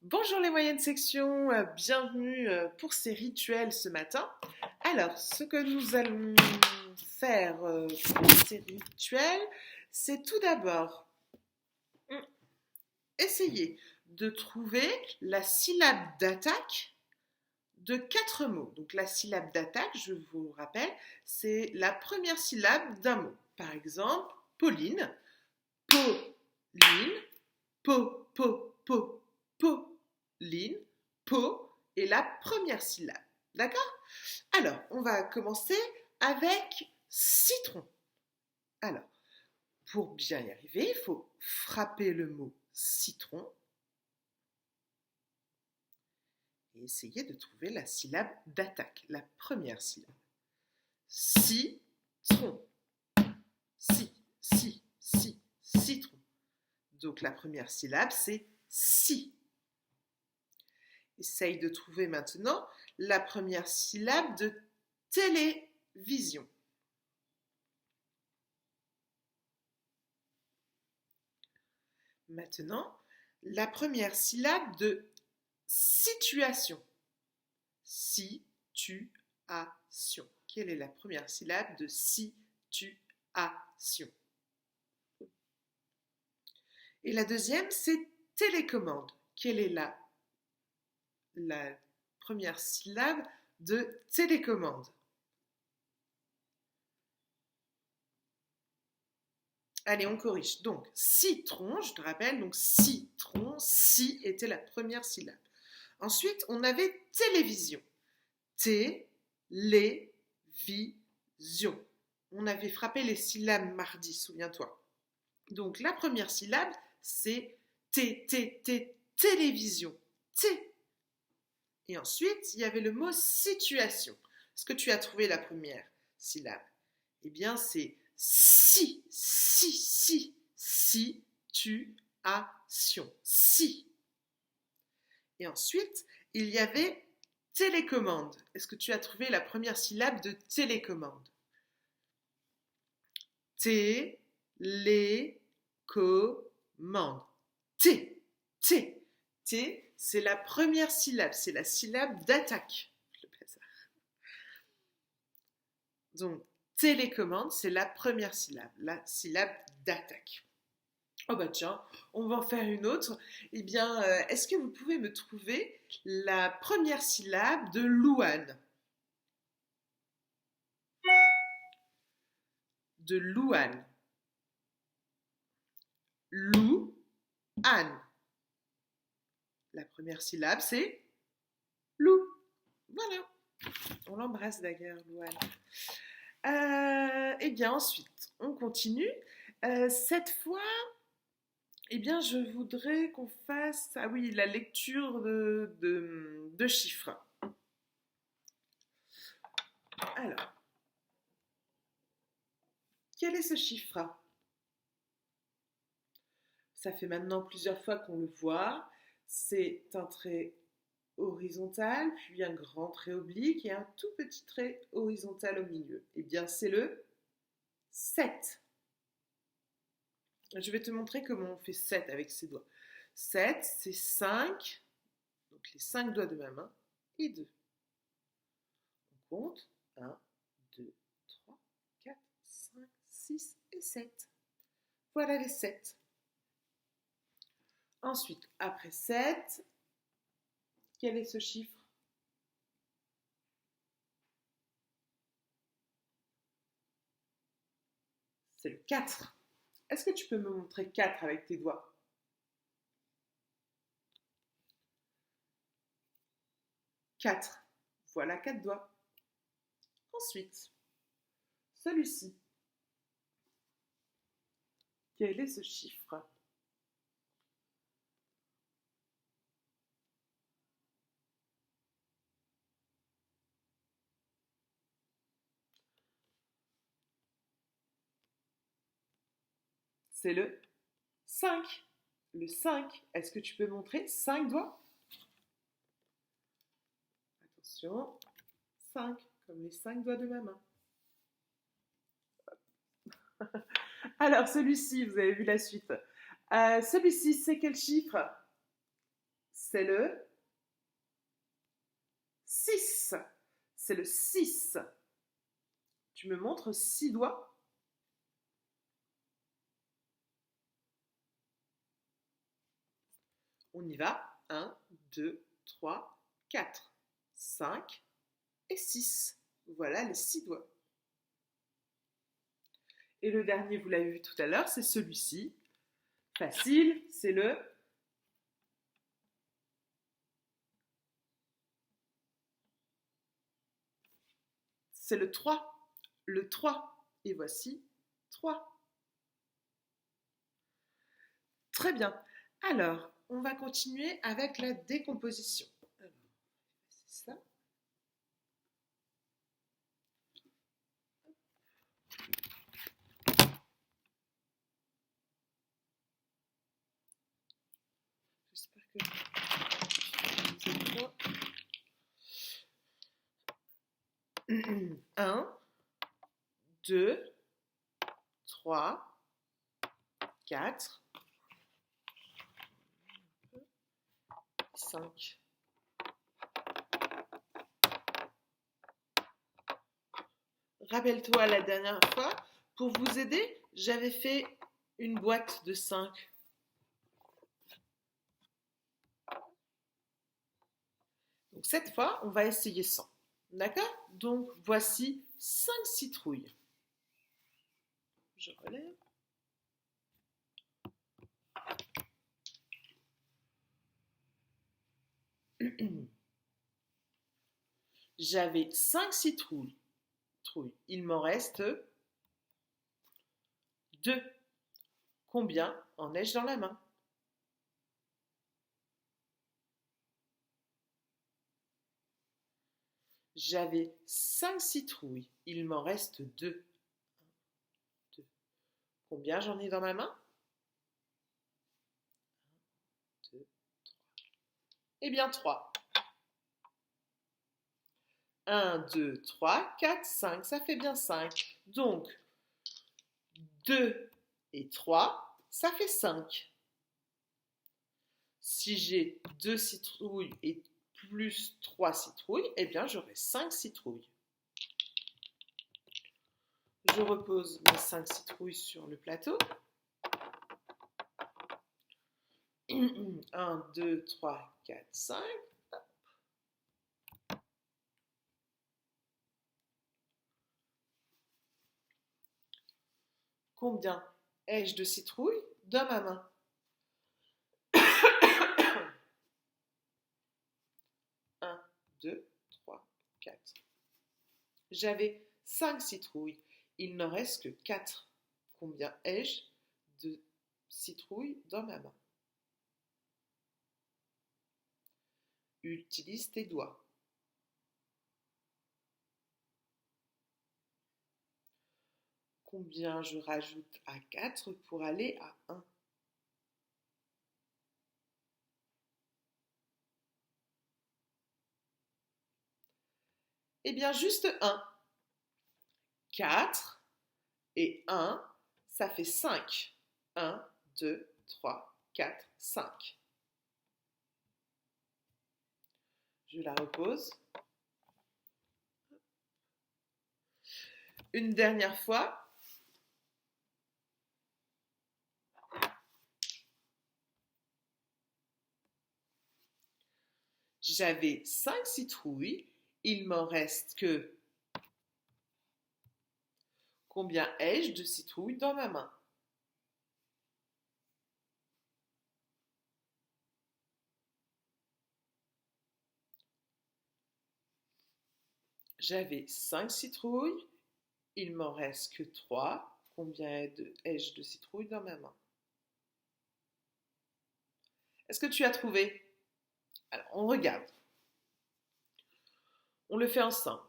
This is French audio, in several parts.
Bonjour les moyennes sections, bienvenue pour ces rituels ce matin. Alors, ce que nous allons faire pour ces rituels, c'est tout d'abord essayer de trouver la syllabe d'attaque de 4 mots. Donc la syllabe d'attaque, je vous rappelle, c'est la première syllabe d'un mot. Par exemple, Pauline, Pauline, Pauline, po est la première syllabe. D'accord? Alors, on va commencer avec citron. Alors, pour bien y arriver, il faut frapper le mot citron et essayer de trouver la syllabe d'attaque, la première syllabe. Citron. Citron. Donc la première syllabe, c'est si. Essaye de trouver maintenant la première syllabe de télévision. Maintenant, la première syllabe de situation. Situation. Quelle est la première syllabe de situation? Et la deuxième, c'est télécommande. Quelle est la première syllabe de télécommande? Allez, on corrige. Donc, citron, je te rappelle, donc citron, si était la première syllabe. Ensuite, on avait télévision. Télévision. On avait frappé les syllabes mardi, souviens-toi. Donc, la première syllabe, c'est télévision. T. Et ensuite, il y avait le mot situation. Est-ce que tu as trouvé la première syllabe? Eh bien, c'est situation. Si. Et ensuite, il y avait télécommande. Est-ce que tu as trouvé la première syllabe de télécommande? Télécommande. T. T, c'est la première syllabe, c'est la syllabe d'attaque. Donc, télécommande, c'est la première syllabe, la syllabe d'attaque. Oh bah tiens, on va en faire une autre. Eh bien, est-ce que vous pouvez me trouver la première syllabe de Louane? De Louane. Louane. La première syllabe, c'est Lou. Voilà. On l'embrasse d'ailleurs, Louane. Eh bien, ensuite, on continue. Cette fois, eh bien, je voudrais qu'on fasse, ah oui, la lecture de chiffres. Alors, quel est ce chiffre? Ça fait maintenant plusieurs fois qu'on le voit. C'est un trait horizontal, puis un grand trait oblique et un tout petit trait horizontal au milieu. Eh bien, c'est le 7. Je vais te montrer comment on fait 7 avec ses doigts. 7, c'est 5, donc les 5 doigts de ma main, et 2. On compte 1, 2, 3, 4, 5, 6 et 7. Voilà les 7. Ensuite, après 7, quel est ce chiffre? C'est le 4. Est-ce que tu peux me montrer 4 avec tes doigts? 4. Voilà 4 doigts. Ensuite, celui-ci. Quel est ce chiffre? C'est le 5. Le 5. Est-ce que tu peux montrer 5 doigts? Attention. 5, comme les 5 doigts de ma main. Alors, celui-ci, vous avez vu la suite. Celui-ci, c'est quel chiffre? c'est le 6. C'est le 6. Tu me montres 6 doigts. On y va. 1, 2, 3, 4, 5 et 6. Voilà les 6 doigts. Et le dernier, vous l'avez vu tout à l'heure, c'est celui-ci. Facile, c'est le 3. Le 3. Et voici 3. Très bien. Alors, on va continuer avec la décomposition. Alors, c'est ça. J'espère que vous êtes 1, 2, 3, 4, 5. Rappelle-toi la dernière fois, pour vous aider, j'avais fait une boîte de 5. Donc cette fois, on va essayer 100. D'accord? Donc voici 5 citrouilles. Je relève. J'avais 5 citrouilles. Il m'en reste 2. Combien en ai-je dans la main? J'avais 5 citrouilles. Il m'en reste 2. 2. Combien j'en ai dans ma main? 1, 2, 3. Eh bien 3. 1, 2, 3, 4, 5. Ça fait bien 5. Donc, 2 et 3, ça fait 5. Si j'ai 2 citrouilles et plus 3 citrouilles, eh bien j'aurai 5 citrouilles. Je repose mes 5 citrouilles sur le plateau. 1, 2, 3, 4, 5. Combien ai-je de citrouilles dans ma main? 1, 2, 3, 4. J'avais 5 citrouilles. Il n'en reste que 4. Combien ai-je de citrouilles dans ma main? Utilise tes doigts. Combien je rajoute à 4 pour aller à 1? Eh bien, juste 1. 4 et 1, ça fait 5. 1, 2, 3, 4, 5. Je la repose. Une dernière fois. J'avais 5 citrouilles. Il m'en reste que... Combien ai-je de citrouilles dans ma main? J'avais 5 citrouilles. Il m'en reste que 3. Combien ai-je de citrouilles dans ma main? Est-ce que tu as trouvé? Alors, on regarde. On le fait ensemble.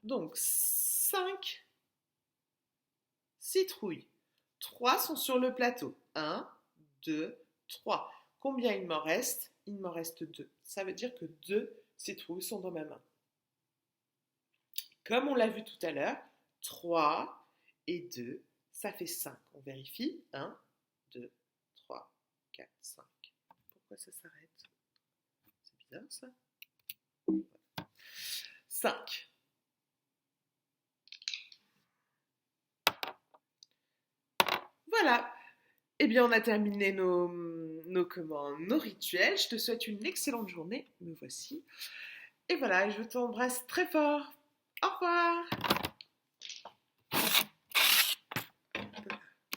Donc, 5 citrouilles. 3 sont sur le plateau. 1, 2, 3. Combien il m'en reste? Il m'en reste 2. Ça veut dire que 2 citrouilles sont dans ma main. Comme on l'a vu tout à l'heure, 3 et 2, ça fait 5. On vérifie. 1, 2, 3, 4, 5. Pourquoi ça s'arrête. C'est bizarre ça. 5. Voilà. Eh bien, on a terminé nos rituels. Je te souhaite une excellente journée. Me voici. Et voilà, je t'embrasse très fort. Au revoir.